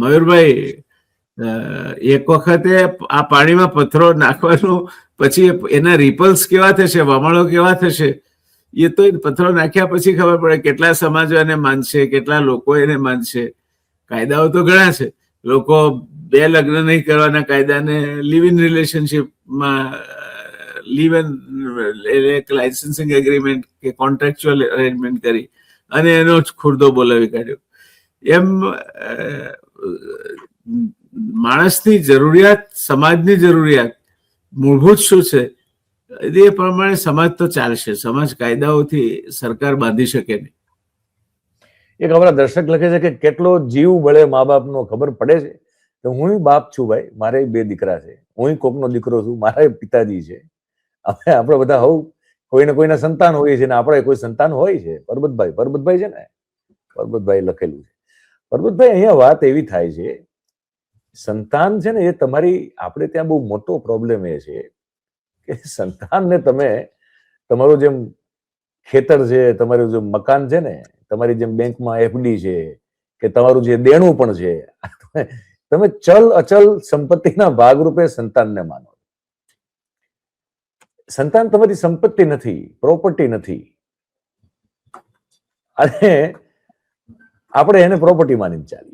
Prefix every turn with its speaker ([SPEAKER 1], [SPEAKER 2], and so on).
[SPEAKER 1] મયુરભાઈ, એક વખતે આ પાણીમાં પથ્થરો નાખવાનું, પછી એના રિપલ્સ કેવા થશે, વમળો કેવા થશે, એ તો પથ્થરો નાખ્યા પછી ખબર પડે. કેટલા સમાજો એને માનશે, કેટલા લોકો એને માનશે. કાયદાઓ તો ઘણા છે. લોકો 2 લગ્ન નહીં કરવાના કાયદાને લિવ ઇન રિલેશનશીપમાં લીવ એક લાઇસન્સિંગ એગ્રીમેન્ટ કે કોન્ટ્રાક્ચ્યુઅલ અરેન્જમેન્ટ કરી અને એનો જ ખુરદો બોલાવી કાઢ્યો. એમ માણસની જરૂરિયાત, સમાજની જરૂરિયાત મૂળભૂત શું છે એ પ્રમાણે સમાજ તો ચાલશે. સમાજ કાયદાઓથી સરકાર બાંધી શકે નહીં.
[SPEAKER 2] એક અમારા દર્શક લખે છે કે કેટલો જીવ બળે મા બાપનો ખબર પડે છે. તો હું બાપ છું ભાઈ, મારે 2 દીકરા છે, હું કોકનો દીકરો છું, મારા પિતાજી છે. આપણે બધા હોવ કોઈને કોઈના સંતાન હોય છે ને આપણે કોઈ સંતાન હોય છે. પરબતભાઈ છે ને, પરબતભાઈ લખેલું છે. પરબતભાઈ, અહીંયા વાત એવી થાય છે, સંતાન છે ને એ તમારી, આપણે ત્યાં બહુ મોટો પ્રોબ્લેમ એ છે કે સંતાનને તમે તમારું જેમ ખેતર છે, તમારું જે મકાન છે ને, તમારી જેમ બેંકમાં એફડી છે કે તમારું જે દેણું પણ છે, તમે ચલ અચલ સંપત્તિના ભાગરૂપે સંતાનને માનો. સંતાન તમારી સંપત્તિ નથી, પ્રોપર્ટી નથી, અને આપણે એને પ્રોપર્ટી માનીને ચાલીએ.